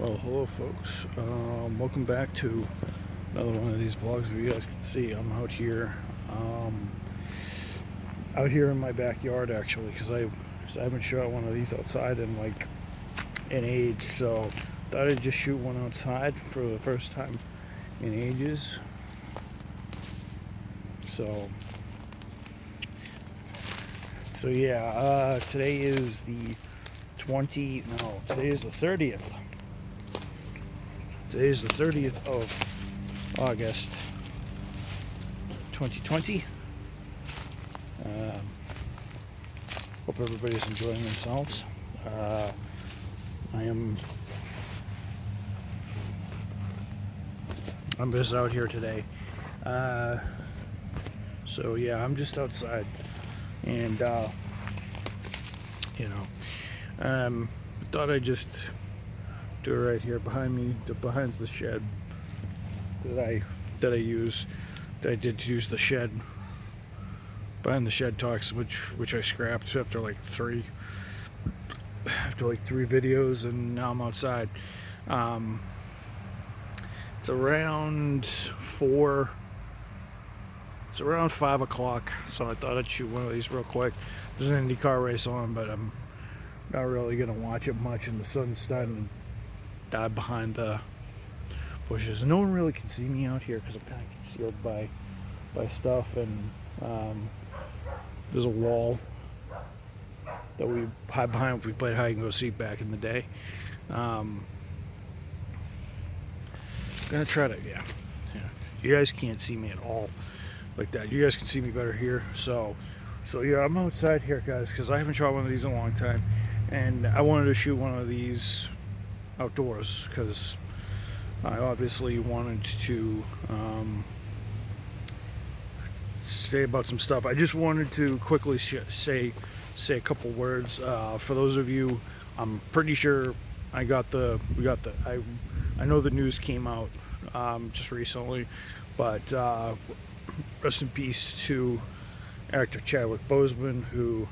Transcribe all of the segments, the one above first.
Well, hello folks. Welcome back to another one of these vlogs. As you guys can see, I'm um, out here in my backyard actually, because I haven't shot one of these outside in like an age. So thought I'd just shoot one outside for the first time in ages. So yeah. Today is the 20. No, today is the 30th. Today is the 30th of August 2020. Hope everybody's enjoying themselves. I'm just out here today. So yeah, I'm just outside, and thought I'd just do it right here behind me. Behind the shed that I use. That I did use the shed behind the shed talks, which I scrapped after like three videos, and now I'm outside. It's around 4. It's around 5 o'clock, so I thought I'd shoot one of these real quick. There's an IndyCar race on, but I'm not really gonna watch it much, and the sun's starting to die behind the bushes. No one really can see me out here because I'm kind of concealed by stuff, and there's a wall that we hide behind if we played hide and go seek back in the day. Gonna try to, yeah. You guys can't see me at all like that. You guys can see me better here. So yeah, I'm outside here, guys, because I haven't shot one of these in a long time, and I wanted to shoot one of these outdoors because I obviously wanted to say about some stuff. I just wanted to quickly say a couple words for those of you. I'm pretty sure I know the news came out just recently, but rest in peace to actor Chadwick Boseman, who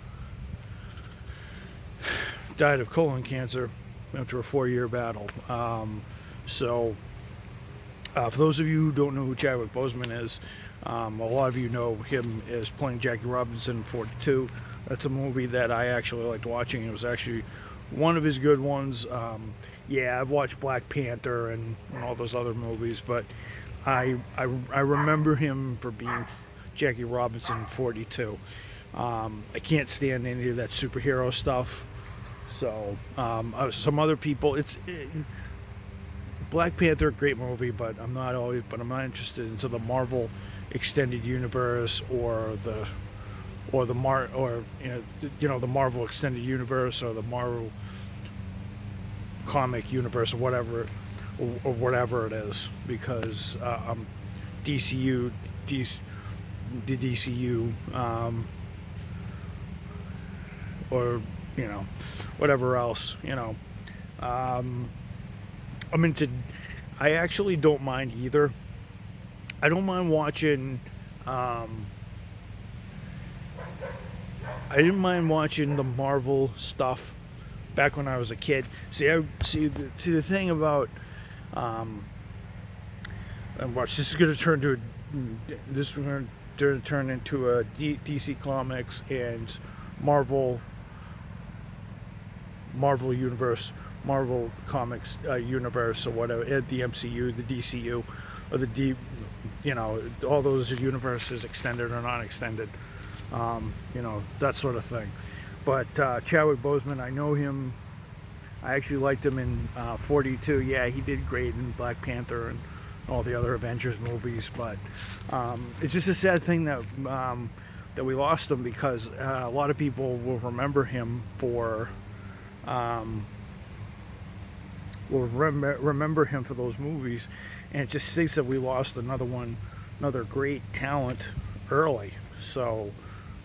died of colon cancer after a 4-year battle. For those of you who don't know who Chadwick Boseman is, a lot of you know him as playing Jackie Robinson in 42. That's a movie that I actually liked watching. It was actually one of his good ones. Yeah, I've watched Black Panther and all those other movies, but I remember him for being Jackie Robinson in 42. I can't stand any of that superhero stuff. So some other people, Black Panther, great movie, but I'm not interested into the Marvel extended universe or the Marvel extended universe or the Marvel comic universe or whatever it is, because DCU, the DCU, or whatever else. I actually don't mind either. I don't mind watching. I didn't mind watching the Marvel stuff back when I was a kid. The thing about and watch, this is going to turn into a DC Comics and Marvel universe, Marvel Comics universe, or whatever, the MCU, the DCU, or all those universes, extended or non extended, that sort of thing. But Chadwick Boseman, I know him. I actually liked him in 42. Yeah, he did great in Black Panther and all the other Avengers movies. But it's just a sad thing that we lost him, because a lot of people will remember him for those movies, and it just stinks that we lost another great talent early. So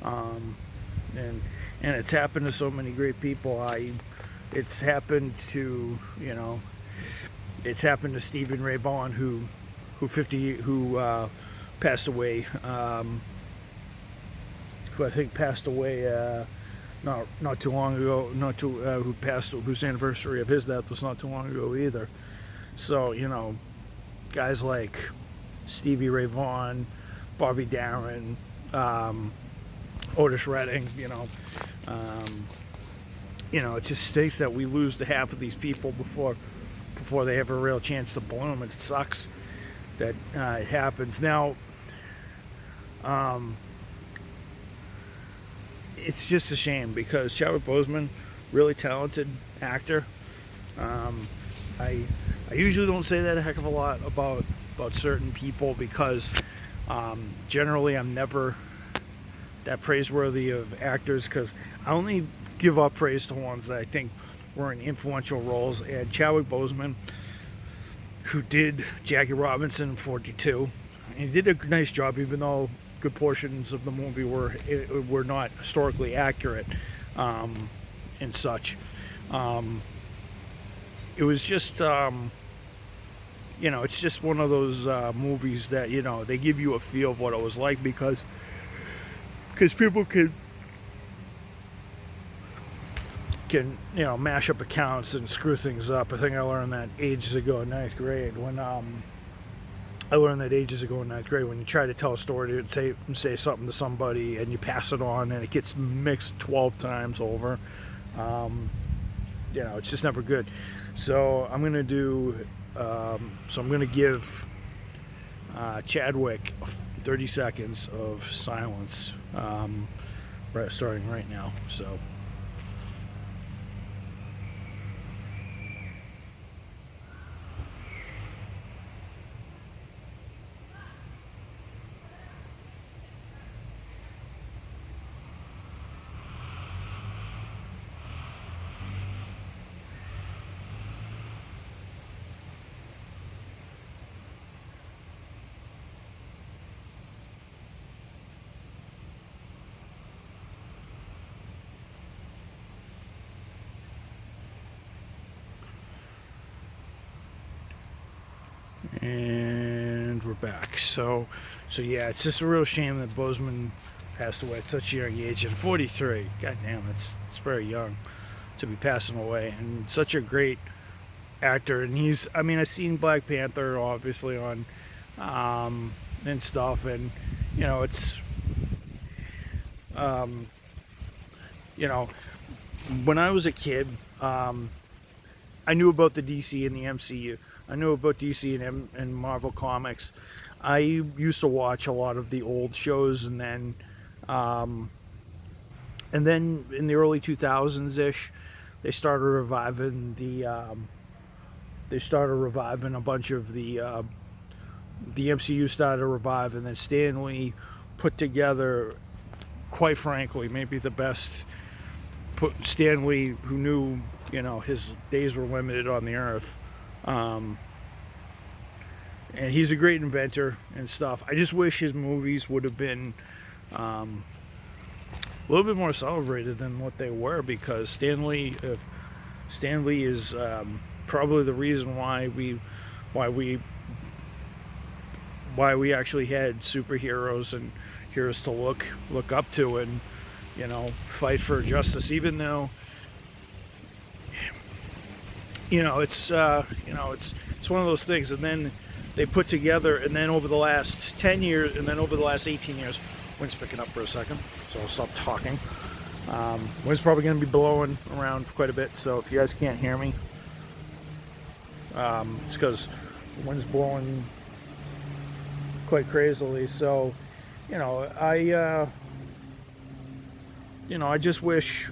and it's happened to so many great people. It's happened to Stephen Ray Vaughan, who passed away. Who I think passed away not too long ago, not too who passed, whose anniversary of his death was not too long ago either. So you know, guys like Stevie Ray Vaughan, Bobby Darin, Otis Redding, it just stinks that we lose the half of these people before they have a real chance to bloom. It sucks that it happens. Now, it's just a shame because Chadwick Boseman, really talented actor. I usually don't say that a heck of a lot about certain people because generally I'm never that praiseworthy of actors, because I only give up praise to ones that I think were in influential roles. And Chadwick Boseman, who did Jackie Robinson in 42, and he did a nice job, even though good portions of the movie were not historically accurate and such. It was just it's just one of those movies that they give you a feel of what it was like, because people can mash up accounts and screw things up. I think I learned that ages ago in ninth grade when when you try to tell a story and say something to somebody and you pass it on and it gets mixed 12 times over. It's just never good. So I'm gonna give Chadwick 30 seconds of silence, starting right now. So. And we're back. So yeah, it's just a real shame that Boseman passed away at such a young age, at 43. God damn, it's very young to be passing away, and such a great actor. And I've seen Black Panther obviously on and stuff, and it's when I was a kid, I knew about the DC and the MCU. I knew about DC and Marvel Comics. I used to watch a lot of the old shows, and then in the early 2000s-ish, they started reviving a bunch of the MCU started to revive, and then Stan Lee put together, quite frankly, maybe the best. Stan Lee, who knew his days were limited on the earth, and he's a great inventor and stuff. I just wish his movies would have been a little bit more celebrated than what they were, because Stan Lee is probably the reason why we actually had superheroes and heroes to look up to and fight for justice, even though it's one of those things. And then they put together, and then over the last 10 years, and then over the last 18 years, wind's picking up for a second, so I'll stop talking. Wind's probably going to be blowing around quite a bit, so if you guys can't hear me, it's because the wind's blowing quite crazily. So I just wish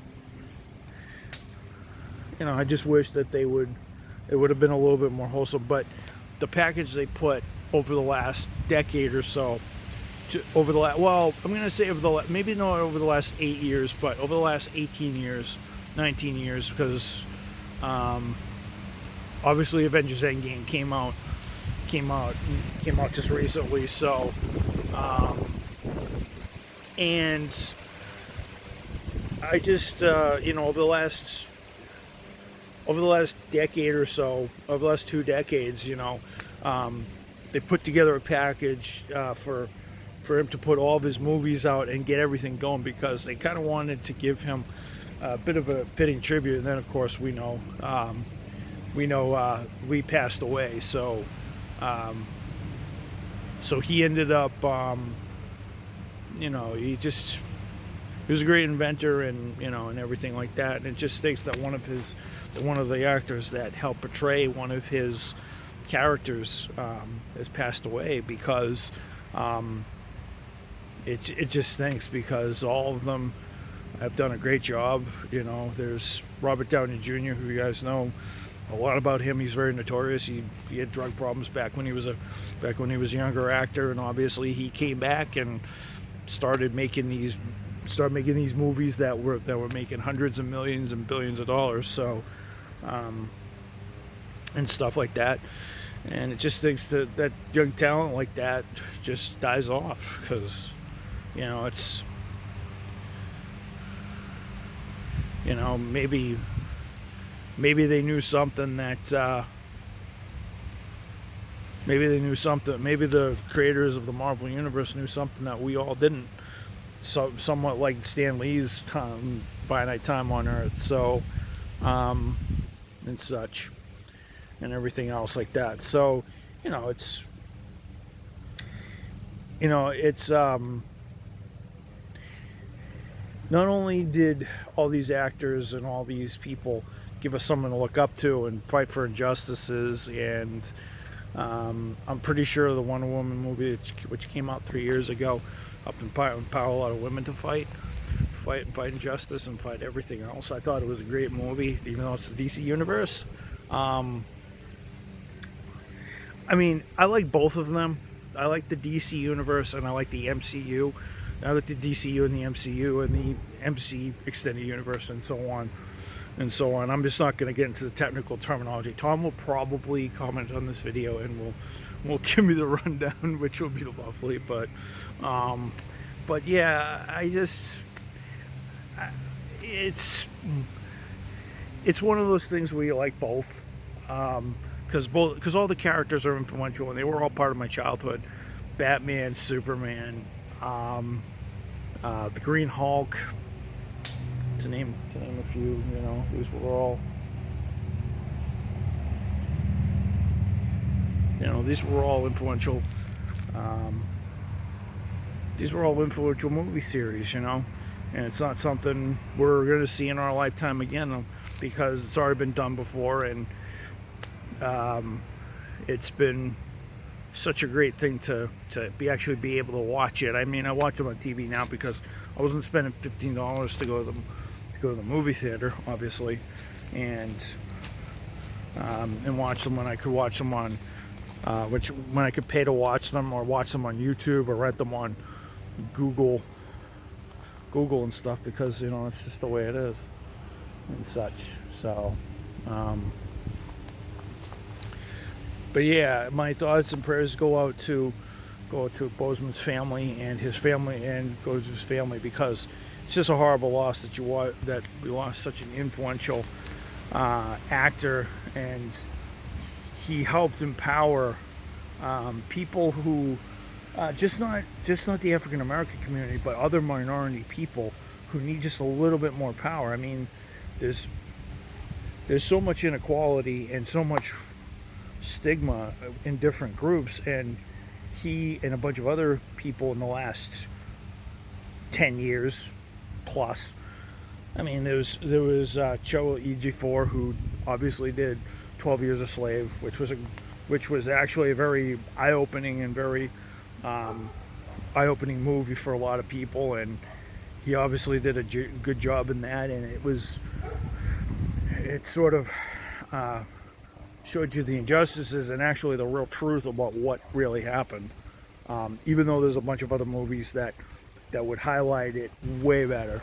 that it would have been a little bit more wholesome. But the package they put over the last decade or so, I'm going to say maybe not over the last 8 years, but over the last 18 years, 19 years, because obviously Avengers Endgame came out just recently. So and I just over the last decade or so, over the last 2 decades, they put together a package for him to put all of his movies out and get everything going, because they kind of wanted to give him a bit of a fitting tribute. And then of course we know we passed away. Um, so he ended up, you know, he was a great inventor, and you know, and everything like that. And it just states that one of the actors that helped portray one of his characters has passed away, because it just stinks, because all of them have done a great job. You know, there's Robert Downey Jr., who you guys know a lot about him. He's very notorious. He had drug problems back when he was a younger actor, and obviously he came back and started making these movies that were making hundreds of millions and billions of dollars. So and stuff like that. And it just thinks that young talent like that just dies off, because you know, it's, you know, maybe they knew something that maybe the creators of the Marvel Universe knew something that we all didn't. So somewhat like Stan Lee's finite time on Earth, so and such, and everything else like that. So you know, it's not only did all these actors and all these people give us someone to look up to and fight for injustices, and I'm pretty sure the Wonder Woman movie, which came out 3 years ago, helped empower a lot of women to fight injustice and fight everything else. I thought it was a great movie, even though it's the DC universe. I mean, I like both of them. I like the DC universe and I like the MCU. I like the DCU and the MCU and the MC extended universe, and so on and so on. I'm just not going to get into the technical terminology. Tom will probably comment on this video and will give me the rundown, which will be lovely. But yeah, it's one of those things where you like both, because all the characters are influential and they were all part of my childhood. Batman, Superman, the Green Hulk, to name a few. You know, these were all, influential. These were all influential movie series, you know, and it's not something we're going to see in our lifetime again, because it's already been done before, and it's been such a great thing to actually be able to watch it. I mean, I watch them on TV now because I wasn't spending $15 to go to the movie theater, obviously, and watch them when I could watch them on when I could pay to watch them, or watch them on YouTube, or rent them on Google and stuff, because you know, it's just the way it is and such. So but yeah, my thoughts and prayers go out to Boseman's family and his family, and go to his family, because it's just a horrible loss that we lost such an influential actor, and he helped empower people who just not the African American community, but other minority people who need just a little bit more power. I mean, there's so much inequality and so much stigma in different groups, and he and a bunch of other people in the last 10 years plus. I mean, there was Chiwetel Ejiofor, who obviously did 12 Years a Slave, which was actually a very eye-opening and very eye-opening movie for a lot of people, and he obviously did a good job in that, and it sort of showed you the injustices and actually the real truth about what really happened, even though there's a bunch of other movies that would highlight it way better.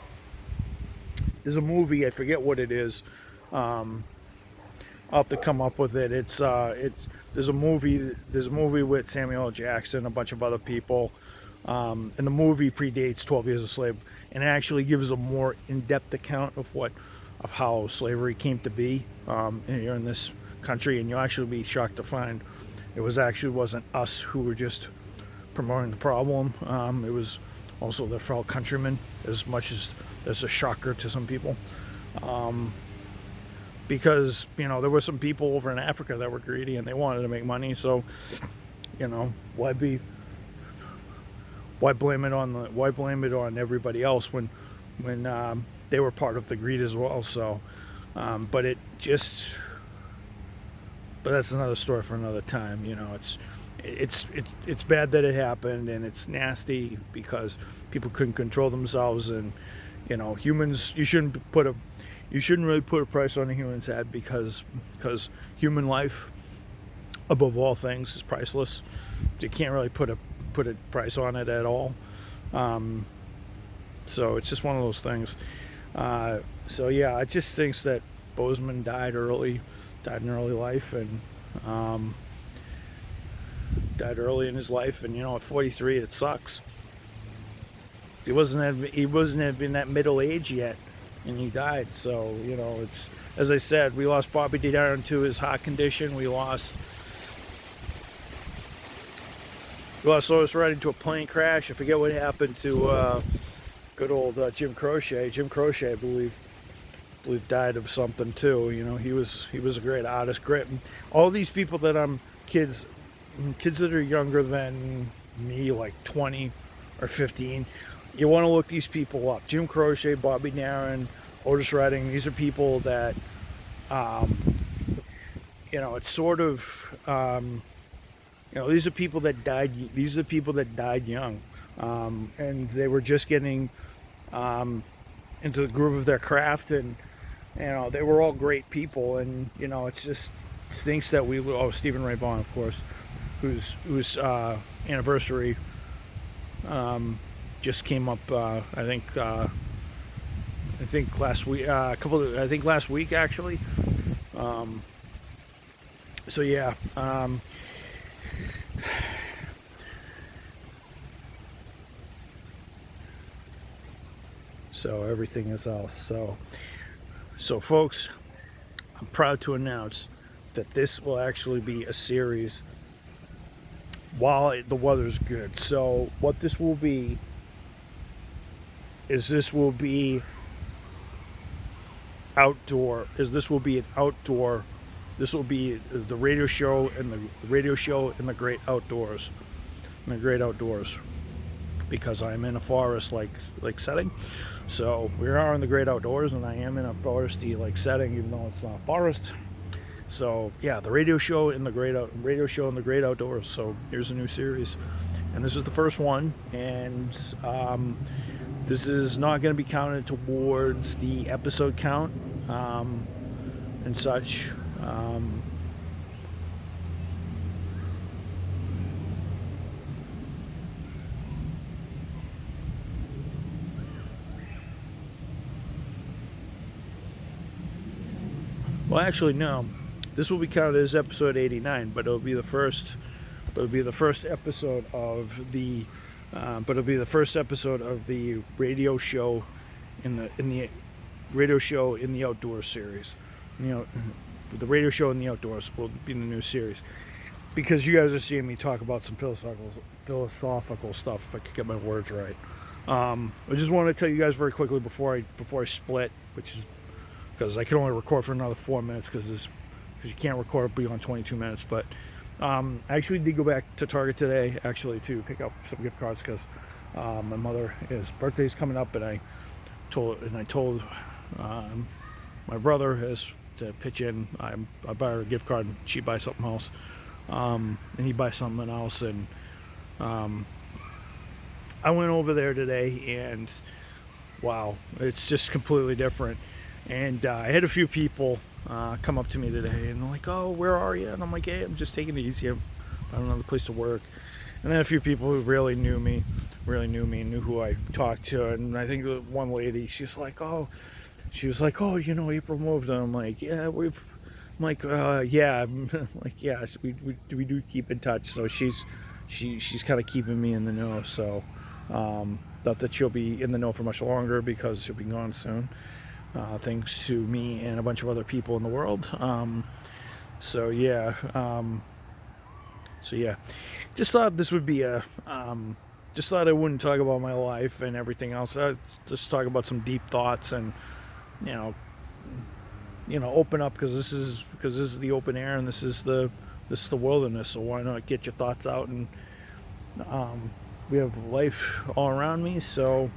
There's a movie, I forget what it is, I'll have to come up with it. There's a movie with Samuel L. Jackson, a bunch of other people, and the movie predates 12 Years a Slave, and it actually gives a more in-depth account of how slavery came to be here in this country, and you'll actually be shocked to find it wasn't us who were just promoting the problem. It was also their fellow countrymen, as much as that's a shocker to some people. Um, because there were some people over in Africa that were greedy and they wanted to make money. So why blame it on everybody else when they were part of the greed as well. So but it just but that's another story for another time. It's bad that it happened, and it's nasty because people couldn't control themselves. And humans, you shouldn't really put a price on a human's head, because human life above all things is priceless. You can't really put a price on it at all. So it's just one of those things. So yeah, I just think that Bozeman died in early life, and died early in his life. And at 43, it sucks. He wasn't in that middle age yet, and he died. So it's, as I said, we lost Bobby Darin to his heart condition. We lost Otis Redding to a plane crash. I forget what happened to good old Jim Croce. Jim Croce, I believe died of something too. He was a great artist. Great. All these people that kids that are younger than me, like 20 or 15, you want to look these people up. Jim Croce, Bobby Darin, Otis Redding. These are people that it's sort of these are people that died. These are people that died young, and they were just getting into the groove of their craft. And they were all great people. And it's just stinks that Stephen Ray Vaughan, of course, whose anniversary just came up. I think last week. I think last week, actually. So yeah. So everything is else. So folks, I'm proud to announce that this will actually be a series while the weather's good. So what this will be is this will be the radio show and the great outdoors. Because I'm in a forest like setting. So we are in the great outdoors, and I am in a foresty like setting, even though it's not a forest. So yeah, the radio show and the great outdoors. So here's a new series, and this is the first one. And this is not going to be counted towards the episode count and such. Well, actually, no. This will be counted as episode 89, but it'll be the first. Episode of the. But it'll be the first episode of the radio show, in the radio show in the outdoors series. The radio show in the outdoors will be in the new series, because you guys are seeing me talk about some philosophical stuff. If I could get my words right. I just want to tell you guys very quickly before I split, which is because I can only record for another 4 minutes, because you can't record beyond 22 minutes. But I actually did go back to Target today, actually, to pick up some gift cards, because my mother's birthday's coming up, and I told my brother has to pitch in. I buy her a gift card, and she buys something else, and he buys something else. And I went over there today, and wow, it's just completely different. And I had a few people come up to me today, and they're like, "Oh, where are you?" And I'm like, "Hey, I'm just taking it easy. I'm on another place to work." And then a few people who really knew me and knew who I talked to. And I think one lady, she was like, "Oh, April moved." And I'm like, "Yeah, I'm like, yeah." I'm like, "Yeah, we do keep in touch." So she's kind of keeping me in the know. So not that she'll be in the know for much longer, because she'll be gone soon. Thanks to me and a bunch of other people in the world. So yeah, just thought this would be just thought I wouldn't talk about my life and everything else. I just talk about some deep thoughts, and open up, because this is the open air, and this is the wilderness. So why not get your thoughts out? And we have life all around me, so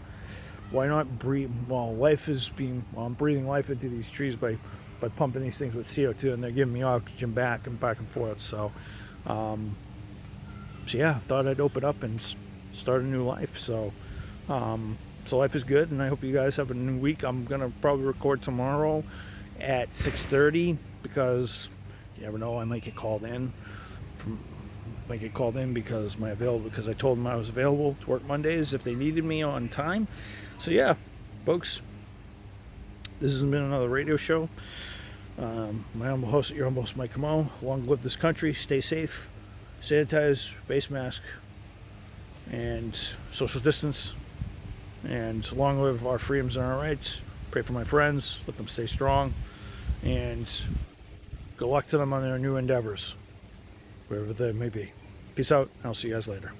why not breathe? Well, I'm breathing life into these trees by pumping these things with CO2, and they're giving me oxygen back and forth. So yeah, thought I'd open up and start a new life. So life is good, and I hope you guys have a new week. I'm gonna probably record tomorrow at 6:30, because you never know, I might get called in because because I told them I was available to work Mondays if they needed me on time. So yeah, folks, this has been another radio show. My humble host, your humble host, Mike Camo. Long live this country. Stay safe, sanitize, face mask, and social distance. And long live our freedoms and our rights. Pray for my friends, let them stay strong, and good luck to them on their new endeavors, wherever they may be. Peace out, and I'll see you guys later.